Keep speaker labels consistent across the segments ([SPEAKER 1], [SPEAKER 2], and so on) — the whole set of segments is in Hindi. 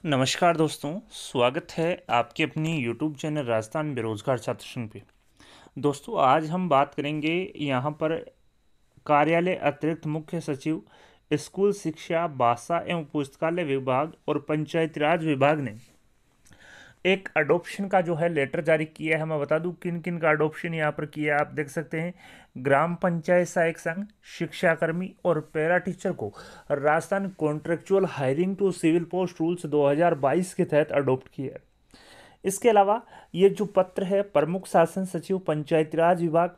[SPEAKER 1] नमस्कार दोस्तों, स्वागत है आपके अपनी यूट्यूब चैनल राजस्थान बेरोजगार छात्र संघ पे। दोस्तों, आज हम बात करेंगे यहाँ पर कार्यालय अतिरिक्त मुख्य सचिव, स्कूल शिक्षा, भाषा एवं पुस्तकालय विभाग और पंचायती राज विभाग ने एक अडोप्शन का जो है लेटर जारी किया है। मैं बता दूं किन किन का अडोप्शन यहाँ पर किया है। आप देख सकते हैं, ग्राम पंचायत सहायक संघ, शिक्षाकर्मी और पैरा टीचर को Rajasthan contractual hiring to civil post rules 2022 के तहत अडोप्ट किया है। इसके अलावा ये जो पत्र है, प्रमुख शासन सचिव पंचायती राज विभाग,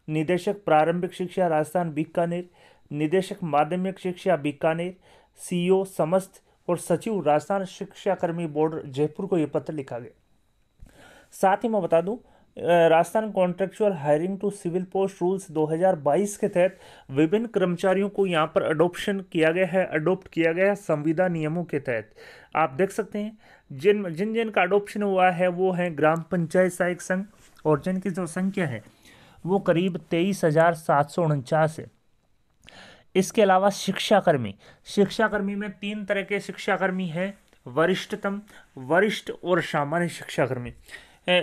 [SPEAKER 1] निदेशक प्रारंभिक शिक्षा राजस्थान बीकानेर, निदेशक माध्यमिक शिक्षा बीकानेर, सीईओ समस्त और सचिव राजस्थान शिक्षाकर्मी बोर्ड जयपुर को यह पत्र लिखा गया। साथ ही मैं बता दूं, Rajasthan contractual hiring to civil post rules 2022 के तहत विभिन्न कर्मचारियों को यहाँ पर अडोप्ट किया गया है संविदा नियमों के तहत। आप देख सकते हैं, जिन जिन जिन का अडोप्शन हुआ है वो है ग्राम पंचायत सहायक संघ, और जिनकी जो संख्या है वो करीब 23,749 है। इसके अलावा शिक्षाकर्मी में 3 तरह के शिक्षाकर्मी हैं, वरिष्ठतम, वरिष्ठ और सामान्य शिक्षाकर्मी।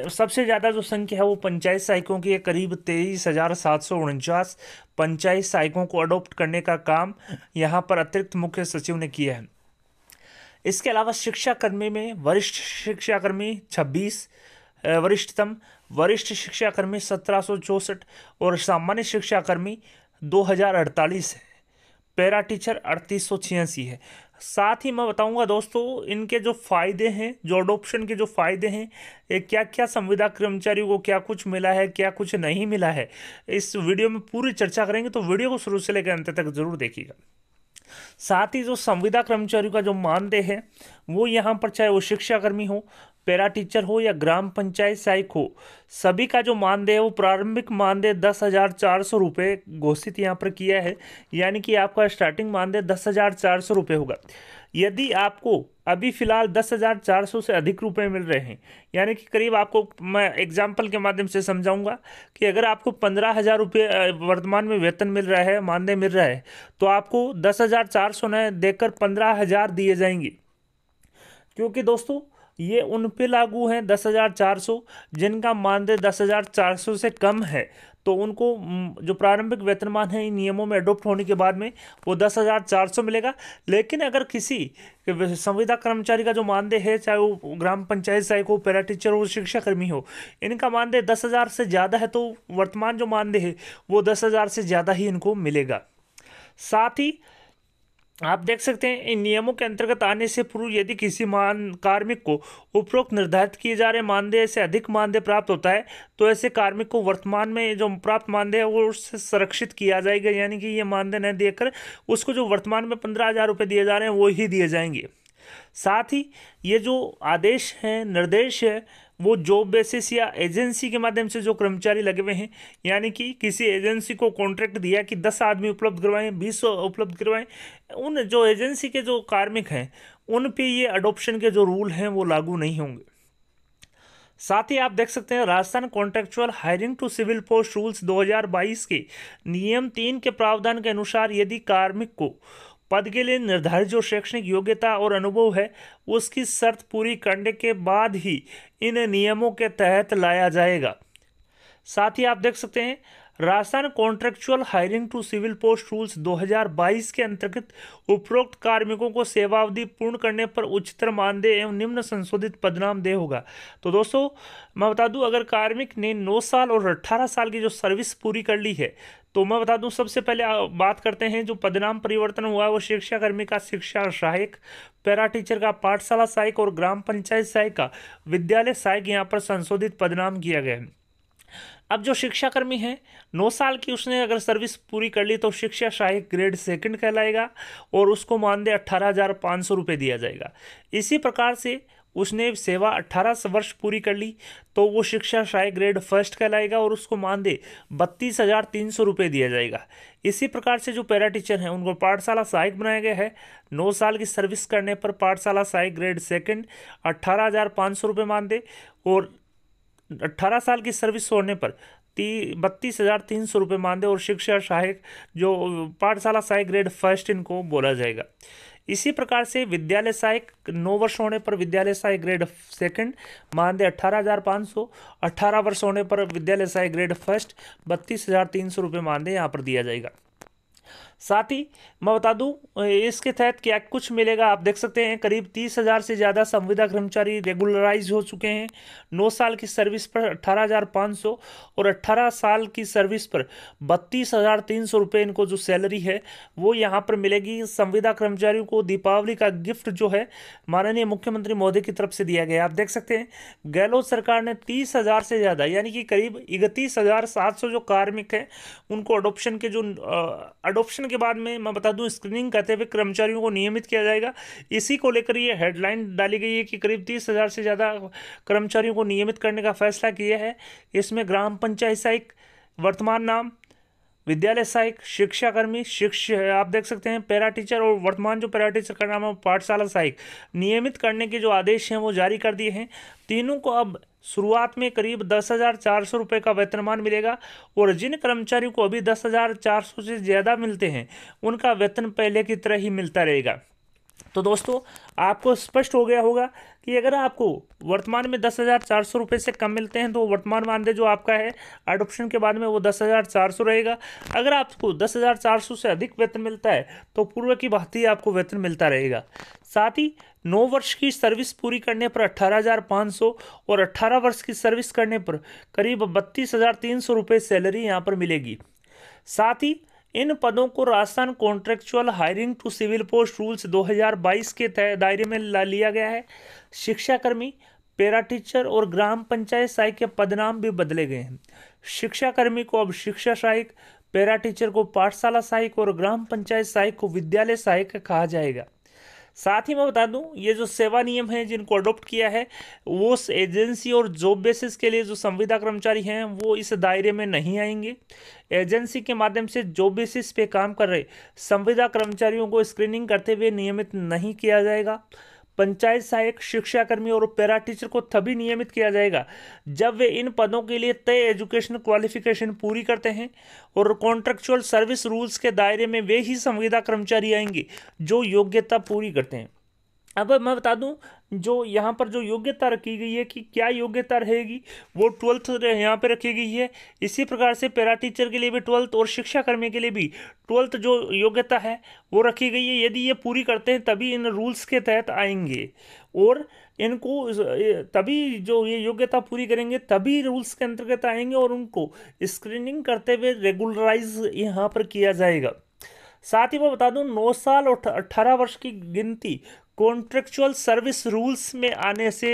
[SPEAKER 1] सबसे ज़्यादा जो संख्या है वो पंचायत सहायकों की है, करीब 23,749 पंचायत सहायकों को अडॉप्ट करने का काम यहाँ पर अतिरिक्त मुख्य सचिव ने किया है। इसके अलावा शिक्षाकर्मी में वरिष्ठ शिक्षाकर्मी 26, वरिष्ठतम वरिष्ठ शिक्षाकर्मी 1764 और सामान्य शिक्षाकर्मी 2048 है। पैरा टीचर 3886 है। साथ ही मैं बताऊंगा दोस्तों, इनके जो फायदे हैं, जो अडोप्शन के जो फायदे हैं, ये क्या क्या संविदा कर्मचारियों को क्या कुछ मिला है, क्या कुछ नहीं मिला है, इस वीडियो में पूरी चर्चा करेंगे। तो वीडियो को शुरू से लेकर अंत तक जरूर देखिएगा। साथ ही जो संविदा कर्मचारियों का जो मानदेय है वो यहाँ पर, चाहे वो शिक्षाकर्मी हो, पैरा टीचर हो या ग्राम पंचायत सहायक हो, सभी का जो मानदेय है वो प्रारंभिक मानदेय 10,400 रुपये घोषित यहाँ पर किया है। यानी कि आपका स्टार्टिंग मानदेय 10,400 रुपये होगा। यदि आपको अभी फिलहाल 10,400 से अधिक रुपए मिल रहे हैं, यानी कि करीब, आपको मैं एग्जाम्पल के माध्यम से समझाऊंगा कि अगर आपको 15,000 रुपये वर्तमान में वेतन मिल रहा है, मानदेय मिल रहा है, तो आपको 10,400 न देकर 15,000 दिए जाएंगे। क्योंकि दोस्तों ये उन पे लागू है 10,400 जिनका मानदेय 10,400 से कम है, तो उनको जो प्रारंभिक वेतनमान है इन नियमों में अडॉप्ट होने के बाद में वो 10,400 मिलेगा। लेकिन अगर किसी संविदा कर्मचारी का जो मानदेय है, चाहे वो ग्राम पंचायत सहायक हो, पैरा टीचर हो, शिक्षाकर्मी हो, इनका मानदेय 10,000 से ज़्यादा है, तो वर्तमान जो मानदेय है वो 10,000 से ज़्यादा ही इनको मिलेगा। साथ ही आप देख सकते हैं, इन नियमों के अंतर्गत आने से पूर्व यदि किसी कार्मिक को उपरोक्त निर्धारित किए जा रहे मानदेय से अधिक मानदेय प्राप्त होता है, तो ऐसे कार्मिक को वर्तमान में जो प्राप्त मानदेय है वो उससे संरक्षित किया जाएगा। यानी कि ये मानदेय न देकर उसको जो वर्तमान में 15,000 रुपये दिए जा रहे हैं वो ही दिए जाएंगे। साथ ही ये जो आदेश है, निर्देश है, वो जॉब बेसिस या एजेंसी के माध्यम से जो कर्मचारी लगे हुए हैं, यानी कि किसी एजेंसी को कॉन्ट्रैक्ट दिया कि 10 आदमी उपलब्ध करवाएं, 20 उपलब्ध करवाएं, उन जो एजेंसी के जो कार्मिक हैं उन पे ये अडॉप्शन के जो रूल हैं वो लागू नहीं होंगे। साथ ही आप देख सकते हैं, Rajasthan contractual hiring to civil post rules 2022 के नियम 3 के प्रावधान के अनुसार यदि कार्मिक को पद के लिए निर्धारित जो शैक्षणिक योग्यता और अनुभव है उसकी शर्त पूरी करने के बाद ही इन नियमों के तहत लाया जाएगा। साथ ही आप देख सकते हैं, Rajasthan contractual hiring to civil post rules 2022 के अंतर्गत उपरोक्त कार्मिकों को सेवावधि पूर्ण करने पर उच्चतर मानदेय एवं निम्न संशोधित पदनामदेय होगा। तो दोस्तों मैं बता दूं, अगर कार्मिक ने 9 साल और 18 साल की जो सर्विस पूरी कर ली है, तो मैं बता दूं, सबसे पहले बात करते हैं जो पदनाम परिवर्तन हुआ है वो शिक्षाकर्मी का शिक्षा सहायक, पैरा टीचर का पाठशाला सहायक और ग्राम पंचायत सहायक का विद्यालय सहायक यहाँ पर संशोधित पदनाम किया गया है। अब जो शिक्षाकर्मी है, 9 साल की उसने अगर सर्विस पूरी कर ली तो शिक्षा सहायक ग्रेड 2 कहलाएगा और उसको मानदेय 18,500 रुपये दिया जाएगा। इसी प्रकार से उसने सेवा 18 वर्ष पूरी कर ली तो वो शिक्षा सहायक ग्रेड 1 कहलाएगा और उसको मानदेय 32,300 रुपये दिया जाएगा। इसी प्रकार से जो पैरा टीचर हैं उनको पाठशाला सहायक बनाया गया है। 9 साल की सर्विस करने पर पाठशाला सहायक ग्रेड 2 18,500 रुपये मानदेय, और 18 साल की सर्विस छोड़ने पर 32,300 रुपये मानदेय, और शिक्षा सहायक जो पाठशाला सहायक ग्रेड 1 इनको बोला जाएगा। इसी प्रकार से विद्यालय सहायक 9 वर्ष होने पर विद्यालय सहायक ग्रेड सेकंड मानदेय 18,500, 18 वर्ष होने पर विद्यालय सहायक ग्रेड फर्स्ट 32,300 रुपये मानदेय यहाँ पर दिया जाएगा। साथ ही मैं बता दूं इसके तहत क्या कुछ मिलेगा, आप देख सकते हैं करीब 30,000 से ज़्यादा संविदा कर्मचारी रेगुलराइज हो चुके हैं। 9 साल की सर्विस पर 18,500 और 18 साल की सर्विस पर 32,300 रुपये इनको जो सैलरी है वो यहाँ पर मिलेगी। संविदा कर्मचारियों को दीपावली का गिफ्ट जो है माननीय मुख्यमंत्री महोदय की तरफ से दिया गया। आप देख सकते हैं गहलोत सरकार ने 30,000 से ज़्यादा यानी कि करीब 31,700 जो कार्मिक हैं उनको अडोप्शन के जो अडोप्शन के बाद में मैं बता दूं स्क्रीनिंग करते हुए कर्मचारियों को नियमित किया जाएगा। इसी को लेकर ये हेडलाइन डाली गई है कि करीब 30,000 से ज़्यादा कर्मचारियों को नियमित करने का फैसला किया है। इसमें ग्राम पंचायत सहायक वर्तमान नाम, विद्यालय सहायक, शिक्षाकर्मी, आप देख सकते हैं पैरा टीचर और वर्तमान जो पैरा टीचर का नाम है पाठशाला सहायक नियमित करने के जो आदेश हैं वो जारी कर दिए हैं। तीनों को अब शुरुआत में करीब 10,400 रुपये का वेतनमान मिलेगा और जिन कर्मचारियों को अभी 10,400 से ज़्यादा मिलते हैं उनका वेतन पहले की तरह ही मिलता रहेगा। तो दोस्तों आपको स्पष्ट हो गया होगा कि अगर आपको वर्तमान में 10,400 रुपये से कम मिलते हैं तो वर्तमान मानदेय जो आपका है एडॉप्शन के बाद में वो 10,400 रहेगा। अगर आपको 10,400 से अधिक वेतन मिलता है तो पूर्व की भांति आपको वेतन मिलता रहेगा। साथ ही 9 वर्ष की सर्विस पूरी करने पर 18,500 और 18 वर्ष की सर्विस करने पर करीब 32,300 रुपये सैलरी यहाँ पर मिलेगी। साथ ही इन पदों को Rajasthan contractual hiring to civil post rules 2022 के दायरे में लिया गया है। शिक्षाकर्मी, पैरा टीचर और ग्राम पंचायत सहायक के पदनाम भी बदले गए हैं। शिक्षाकर्मी को अब शिक्षा सहायक, पैरा टीचर को पाठशाला सहायक और ग्राम पंचायत सहायक को विद्यालय सहायक कहा जाएगा। साथ ही मैं बता दूं ये जो सेवा नियम है जिनको अडॉप्ट किया है वो एजेंसी और जॉब बेसिस के लिए जो संविदा कर्मचारी हैं वो इस दायरे में नहीं आएंगे। एजेंसी के माध्यम से जॉब बेसिस पे काम कर रहे संविदा कर्मचारियों को स्क्रीनिंग करते हुए नियमित नहीं किया जाएगा। पंचायत सहायक, शिक्षाकर्मी और पैरा टीचर को तभी नियमित किया जाएगा जब वे इन पदों के लिए तय एजुकेशन क्वालिफिकेशन पूरी करते हैं और कॉन्ट्रेक्चुअल सर्विस रूल्स के दायरे में वे ही संविदा कर्मचारी आएंगे जो योग्यता पूरी करते हैं। अब मैं बता दूं जो यहाँ पर जो योग्यता रखी गई है कि क्या योग्यता रहेगी वो 12th यहाँ पे रखी गई है। इसी प्रकार से पैरा टीचर के लिए भी 12th और शिक्षाकर्मी के लिए भी 12th जो योग्यता है वो रखी गई है। यदि ये पूरी करते हैं तभी इन रूल्स के तहत आएंगे और इनको तभी जो ये योग्यता पूरी करेंगे तभी रूल्स के अंतर्गत आएंगे और उनको स्क्रीनिंग करते हुए रेगुलराइज यहाँ पर किया जाएगा। साथ ही मैं बता दूं 9 साल और 18 वर्ष की गिनती कॉन्ट्रेक्चुअल सर्विस रूल्स में आने से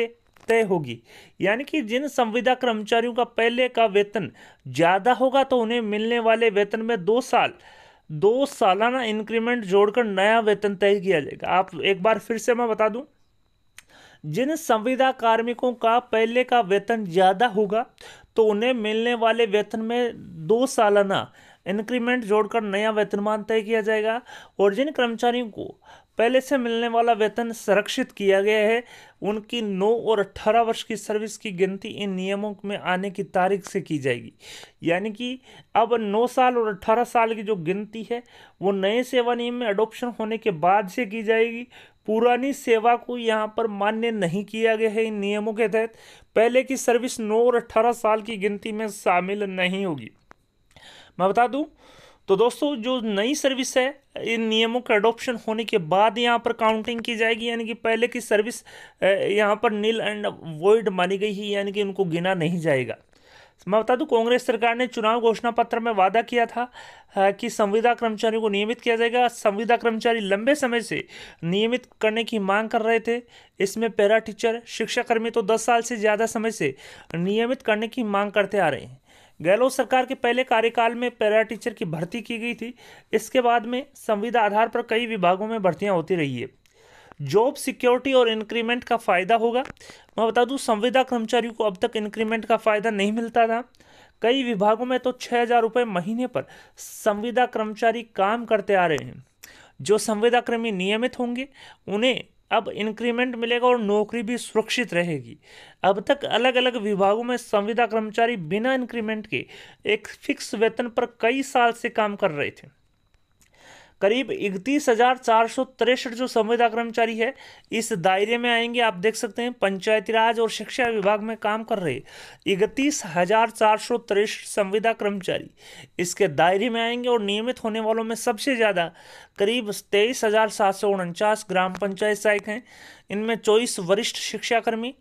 [SPEAKER 1] तय होगी। यानी कि जिन संविदा कर्मचारियों का पहले का वेतन ज़्यादा होगा तो उन्हें मिलने वाले वेतन में 2 सालाना इंक्रीमेंट जोड़कर नया वेतन तय किया जाएगा। आप एक बार फिर से मैं बता दूं जिन संविदा कार्मिकों का पहले का वेतन ज़्यादा होगा तो उन्हें मिलने वाले वेतन में 2 सालाना इंक्रीमेंट जोड़कर नया वेतनमान तय किया जाएगा और जिन कर्मचारियों को पहले से मिलने वाला वेतन संरक्षित किया गया है उनकी 9 और 18 वर्ष की सर्विस की गिनती इन नियमों में आने की तारीख से की जाएगी। यानी कि अब 9 साल और 18 साल की जो गिनती है वो नए सेवा नियम में अडॉप्शन होने के बाद से की जाएगी। पुरानी सेवा को यहाँ पर मान्य नहीं किया गया है। इन नियमों के तहत पहले की सर्विस 9 और 18 साल की गिनती में शामिल नहीं होगी। मैं बता दूं तो दोस्तों जो नई सर्विस है इन नियमों के अडॉप्शन होने के बाद यहाँ पर काउंटिंग की जाएगी। यानी कि पहले की सर्विस यहाँ पर नील एंड वॉइड मानी गई है, यानी कि उनको गिना नहीं जाएगा। मैं बता दूं कांग्रेस सरकार ने चुनाव घोषणा पत्र में वादा किया था कि संविदा कर्मचारियों को नियमित किया जाएगा। संविदा कर्मचारी लंबे समय से नियमित करने की मांग कर रहे थे। इसमें पैरा टीचर, शिक्षाकर्मी तो 10 साल से ज़्यादा समय से नियमित करने की मांग करते आ रहे हैं। गहलोत सरकार के पहले कार्यकाल में पैरा टीचर की भर्ती की गई थी। इसके बाद में संविदा आधार पर कई विभागों में भर्तियां होती रही है। जॉब सिक्योरिटी और इंक्रीमेंट का फ़ायदा होगा। मैं बता दूं संविदा कर्मचारियों को अब तक इंक्रीमेंट का फ़ायदा नहीं मिलता था। कई विभागों में तो 6,000 रुपये महीने पर संविदा कर्मचारी काम करते आ रहे हैं। जो संविदा कर्मी नियमित होंगे उन्हें अब इंक्रीमेंट मिलेगा और नौकरी भी सुरक्षित रहेगी। अब तक अलग अलग विभागों में संविदा कर्मचारी बिना इंक्रीमेंट के एक फिक्स वेतन पर कई साल से काम कर रहे थे। करीब 31,463 जो संविदा कर्मचारी है इस दायरे में आएंगे। आप देख सकते हैं पंचायती राज और शिक्षा विभाग में काम कर रहे 31,463 संविदा कर्मचारी इसके दायरे में आएंगे। और नियमित होने वालों में सबसे ज़्यादा करीब 23,749 ग्राम पंचायत सहायक हैं। इनमें 24 वरिष्ठ शिक्षाकर्मी,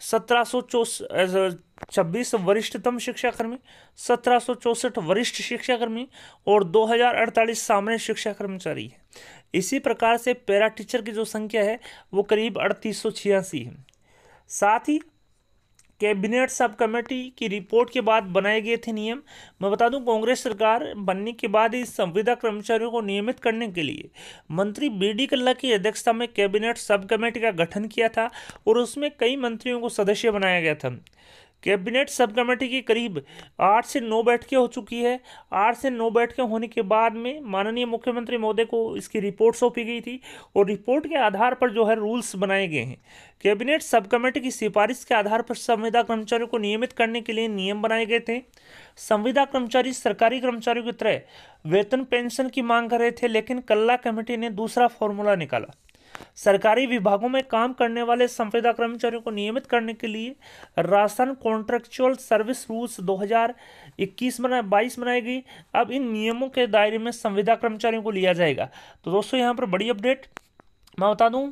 [SPEAKER 1] 1726 वरिष्ठतम शिक्षाकर्मी, 1764 वरिष्ठ शिक्षाकर्मी और 2048 सामान्य शिक्षा कर्मचारी है। इसी प्रकार से पैरा टीचर की जो संख्या है वो करीब 3886 है। साथ ही कैबिनेट सब कमेटी की रिपोर्ट के बाद बनाए गए थे नियम। मैं बता दूं, कांग्रेस सरकार बनने के बाद इस संविदा कर्मचारियों को नियमित करने के लिए मंत्री बी.डी. कल्ला की अध्यक्षता में कैबिनेट सब कमेटी का गठन किया था और उसमें कई मंत्रियों को सदस्य बनाया गया था। कैबिनेट सब कमेटी की करीब 8 से 9 बैठकें हो चुकी है। 8 से 9 बैठकें होने के बाद में माननीय मुख्यमंत्री महोदय को इसकी रिपोर्ट सौंपी गई थी और रिपोर्ट के आधार पर जो है रूल्स बनाए गए हैं। कैबिनेट सब कमेटी की सिफारिश के आधार पर संविदा कर्मचारियों को नियमित करने के लिए नियम बनाए गए थे। संविदा कर्मचारी सरकारी कर्मचारियों की तरह वेतन पेंशन की मांग कर रहे थे, लेकिन कल्ला कमेटी ने दूसरा फॉर्मूला निकाला। सरकारी विभागों में काम करने वाले संविदा कर्मचारियों को नियमित करने के लिए राजस्थान कॉन्ट्रेक्चुअल सर्विस रूल्स 2021-22 बनाई गई। अब इन नियमों के दायरे में संविदा कर्मचारियों को लिया जाएगा। तो दोस्तों यहाँ पर बड़ी अपडेट मैं बता दूं,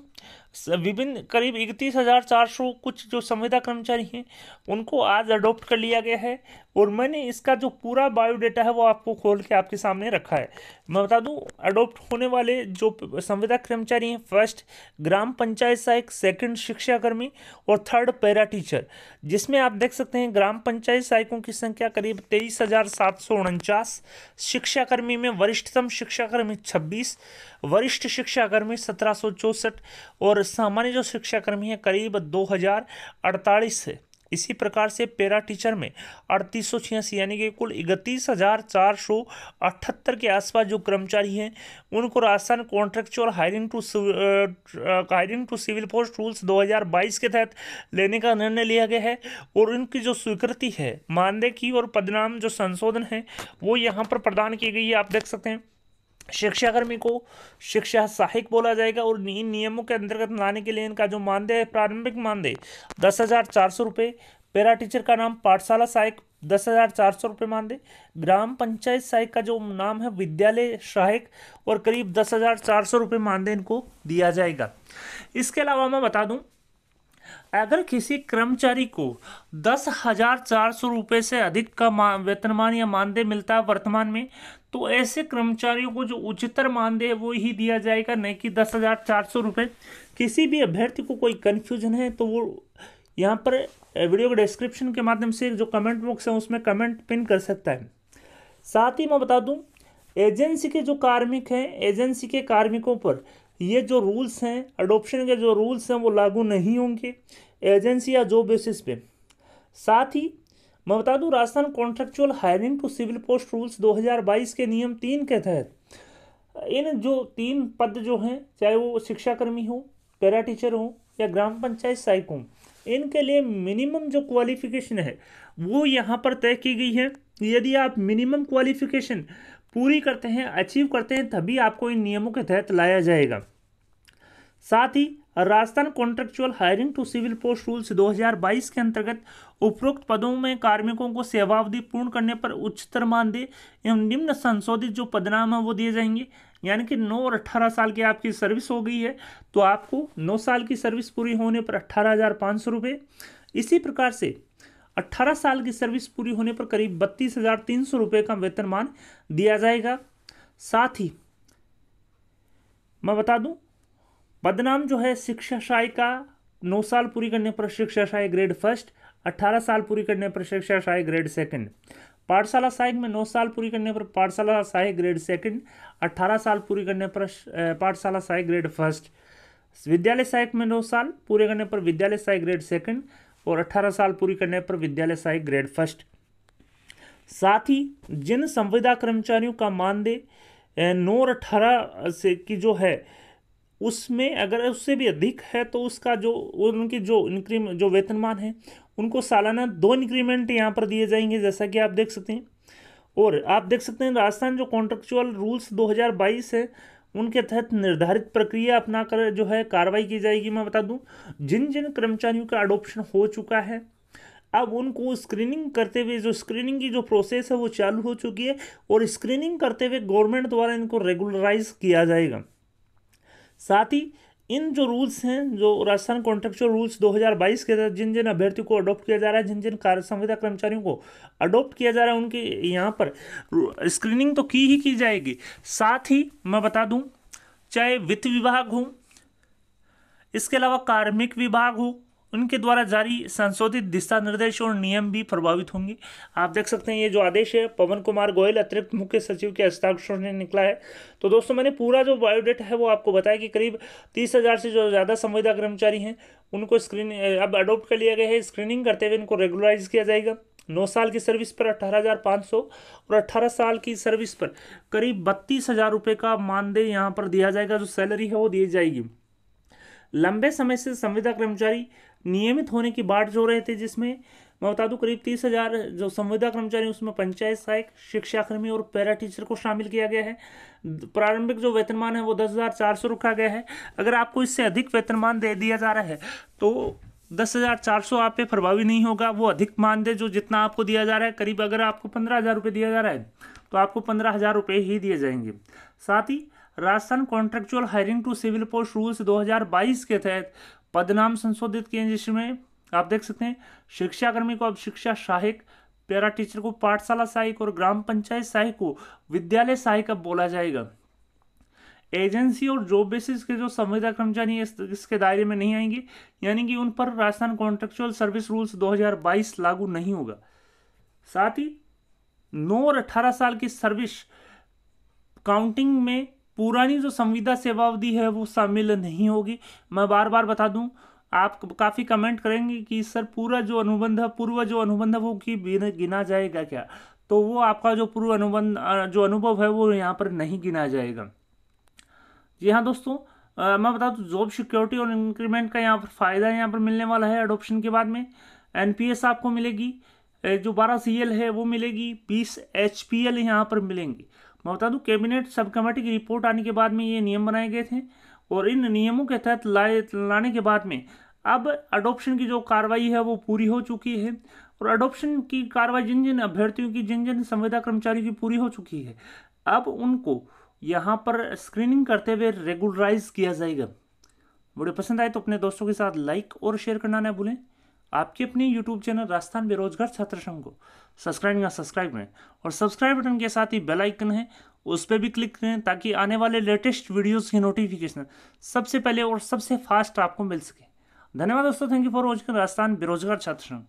[SPEAKER 1] विभिन्न करीब 31,400 कुछ जो संविदा कर्मचारी हैं उनको आज अडॉप्ट कर लिया गया है और मैंने इसका जो पूरा बायोडेटा है वो आपको खोल के आपके सामने रखा है। मैं बता दूं, अडॉप्ट होने वाले जो संविदा कर्मचारी हैं, फर्स्ट ग्राम पंचायत सहायक, सेकंड शिक्षाकर्मी और थर्ड पैरा टीचर, जिसमें आप देख सकते हैं ग्राम पंचायत सहायकों की संख्या करीब 23,749, शिक्षाकर्मी में वरिष्ठतम शिक्षाकर्मी 26, वरिष्ठ शिक्षाकर्मी 1764 और सामान्य जो शिक्षाकर्मी है करीब 2048 है। इसी प्रकार से पैरा टीचर में 3886 यानी कि कुल 31,478 के आसपास जो कर्मचारी हैं उनको Rajasthan contractual hiring to civil post rules 2022 के तहत लेने का निर्णय लिया गया है। और उनकी जो स्वीकृति है मानदेय की और पदनाम जो संशोधन है वो यहाँ पर प्रदान की गई है। आप देख सकते हैं शिक्षाकर्मी को शिक्षा सहायक बोला जाएगा और इन नियमों के अंतर्गत लाने के लिए इनका जो मानदेय है, प्रारंभिक मानदेय 10,400 रुपये, पैरा टीचर का नाम पाठशाला सहायक 10,400 रुपये मानदेय, ग्राम पंचायत सहायक का जो नाम है विद्यालय सहायक और करीब 10,400 रुपये मानदेय इनको दिया जाएगा। इसके अलावा मैं बता दूं, अगर किसी कर्मचारी को 10,400 रुपये से अधिक का वेतनमान या मानदेय मिलता है वर्तमान में, तो ऐसे कर्मचारियों को जो उच्चतर मानदेय है वो ही दिया जाएगा, नहीं कि 10,400 रुपये। किसी भी अभ्यर्थी को कोई कन्फ्यूजन है तो वो यहाँ पर वीडियो के डिस्क्रिप्शन के माध्यम से जो कमेंट बॉक्स है उसमें कमेंट पिन कर सकता है। साथ ही मैं बता दूं, एजेंसी के जो कार्मिक हैं, एजेंसी के कार्मिकों पर ये जो रूल्स हैं, अडॉप्शन के जो रूल्स हैं वो लागू नहीं होंगे एजेंसी या जॉब बेसिस पे। साथ ही मैं बता दूं, Rajasthan contractual hiring to civil post rules 2022 के नियम 3 के तहत इन जो 3 पद जो हैं, चाहे वो शिक्षाकर्मी हो, पैरा टीचर हो या ग्राम पंचायत सहायक हो, इनके लिए मिनिमम जो क्वालिफिकेशन है वो यहाँ पर तय की गई है। यदि आप मिनिमम क्वालिफिकेशन पूरी करते हैं, अचीव करते हैं, तभी आपको इन नियमों के तहत लाया जाएगा। साथ ही Rajasthan contractual hiring to civil post rules 2022 के अंतर्गत उपरोक्त पदों में कार्मिकों को सेवावधि पूर्ण करने पर उच्चतर मानदेय एवं निम्न संशोधित जो पदनाम है वो दिए जाएंगे। यानी कि 9 और 18 साल की आपकी सर्विस हो गई है तो आपको 9 साल की सर्विस पूरी होने पर 18,500 रुपये। इसी प्रकार से 18 साल की सर्विस पूरी होने पर करीब 32,300 रुपये का वेतनमान दिया जाएगा। साथ ही मैं बता दूं, पदनाम जो है शिक्षा सहायिका 9 साल पूरी करने पर शिक्षा सहायक ग्रेड फर्स्ट, 18 साल पूरी करने पर शिक्षा सहायक ग्रेड सेकंड। पाठशाला सहायक में 9 साल पूरी करने पर पाठशाला सहायक ग्रेड सेकंड, 18 साल पूरी करने पर पाठशाला सहायक ग्रेड फर्स्ट। विद्यालय सहायक में 9 साल पूरे करने पर विद्यालय सहायक ग्रेड सेकंड और 18 साल पूरी करने पर विद्यालय सहायक ग्रेड फर्स्ट। साथ ही जिन संविदा कर्मचारियों का मानदेय 9 और 18 से की जो है उसमें अगर उससे भी अधिक है तो उसका जो उनकी जो वेतनमान है उनको सालाना 2 इंक्रीमेंट यहाँ पर दिए जाएंगे, जैसा कि आप देख सकते हैं। और आप देख सकते हैं राजस्थान जो कॉन्ट्रेक्चुअल रूल्स 2022 है उनके तहत निर्धारित प्रक्रिया अपनाकर जो है कार्रवाई की जाएगी। मैं बता दूं, जिन जिन कर्मचारियों का अडॉप्शन हो चुका है अब उनको स्क्रीनिंग करते हुए, जो स्क्रीनिंग की जो प्रोसेस है वो चालू हो चुकी है, और स्क्रीनिंग करते हुए गवर्नमेंट द्वारा इनको रेगुलराइज किया जाएगा। साथ ही इन जो रूल्स हैं, जो राजस्थान कॉन्ट्रेक्चुअल रूल्स 2022 के तहत जिन जिन अभ्यर्थियों को अडॉप्ट किया जा रहा है, जिन जिन कार्य संविदा कर्मचारियों को अडॉप्ट किया जा रहा है, उनके यहाँ पर स्क्रीनिंग तो की ही की जाएगी। साथ ही मैं बता दूं, चाहे वित्त विभाग हो, इसके अलावा कार्मिक विभाग हो, उनके द्वारा जारी संशोधित दिशा निर्देश और नियम भी प्रभावित होंगे। आप देख सकते हैं ये जो आदेश है पवन कुमार गोयल अतिरिक्त मुख्य सचिव के हस्ताक्षर से निकला है। तो दोस्तों मैंने पूरा जो बायोडेटा है वो आपको बताया कि करीब 30,000 से जो ज़्यादा संविदा कर्मचारी हैं उनको अब अडॉप्ट कर लिया गया है। स्क्रीनिंग करते हुए इनको रेगुलराइज किया जाएगा। 9 साल की सर्विस पर 18,500 और 18 साल की सर्विस पर करीब 32,000 रुपये का मानदेय यहाँ पर दिया जाएगा। जो सैलरी है वो दी जाएगी। लंबे समय से संविदा कर्मचारी नियमित होने की बाट जो रहे थे, जिसमें मैं बता दूं करीब 30,000 जो संविदा कर्मचारी उसमें पंचायत सहायक, शिक्षाकर्मी और पैरा टीचर को शामिल किया गया है। प्रारंभिक जो वेतनमान है वो 10,400 रखा गया है। अगर आपको इससे अधिक वेतनमान दे दिया जा रहा है तो 10,400 आप पे प्रभावी नहीं होगा। वो अधिक मानदेय जो जितना आपको दिया जा रहा है, करीब अगर आपको 15,000 रुपये दिया जा रहा है तो आपको 15,000 रुपये ही दिए जाएंगे। साथ ही Rajasthan contractual hiring to civil post rules 2022 के तहत पदनाम संशोधित किए, जिसमें आप देख सकते हैं शिक्षाकर्मी को अब शिक्षा सहायक, पैरा टीचर को पाठशाला सहायक और ग्राम पंचायत सहायक को विद्यालय सहायक अब बोला जाएगा। एजेंसी और जॉब बेसिस के जो संविदा कर्मचारी इसके दायरे में नहीं आएंगे, यानी कि उन पर राजस्थान कॉन्ट्रेक्चुअल सर्विस रूल्स 2022 लागू नहीं होगा। साथ ही 9 और 18 साल की सर्विस काउंटिंग में पुरानी जो संविदा सेवावधि है वो शामिल नहीं होगी। मैं बार बार बता दूं, आप काफ़ी कमेंट करेंगे कि सर पूर्व जो अनुबंध है वो कि गिना जाएगा क्या, तो वो आपका जो पूर्व अनुबंध जो अनुभव है वो यहाँ पर नहीं गिना जाएगा। जी हाँ दोस्तों, मैं बता दूं जॉब सिक्योरिटी और इंक्रीमेंट का यहाँ पर फायदा यहाँ पर मिलने वाला है। अडॉप्शन के बाद में NPS आपको मिलेगी, जो 12 CL है वो मिलेगी, 20 HPL यहाँ पर मिलेंगी। मैं बता दूं कैबिनेट सब कमेटी की रिपोर्ट आने के बाद में ये नियम बनाए गए थे, और इन नियमों के तहत लाने के बाद में अब अडॉप्शन की जो कार्रवाई है वो पूरी हो चुकी है। और अडॉप्शन की कार्रवाई जिन जिन अभ्यर्थियों की, जिन जिन संविदा कर्मचारियों की पूरी हो चुकी है, अब उनको यहाँ पर स्क्रीनिंग करते हुए रेगुलराइज किया जाएगा। वीडियो पसंद आए तो अपने दोस्तों के साथ लाइक और शेयर करना न भूलें। आपके अपने YouTube चैनल राजस्थान बेरोजगार छात्र संघ को सब्सक्राइब करें, और सब्सक्राइब बटन के साथ ही बेल आइकन है उस पर भी क्लिक करें, ताकि आने वाले लेटेस्ट वीडियोस की नोटिफिकेशन सबसे पहले और सबसे फास्ट आपको मिल सके। धन्यवाद दोस्तों, thank you for watching Rajasthan बेरोजगार छात्र संघ।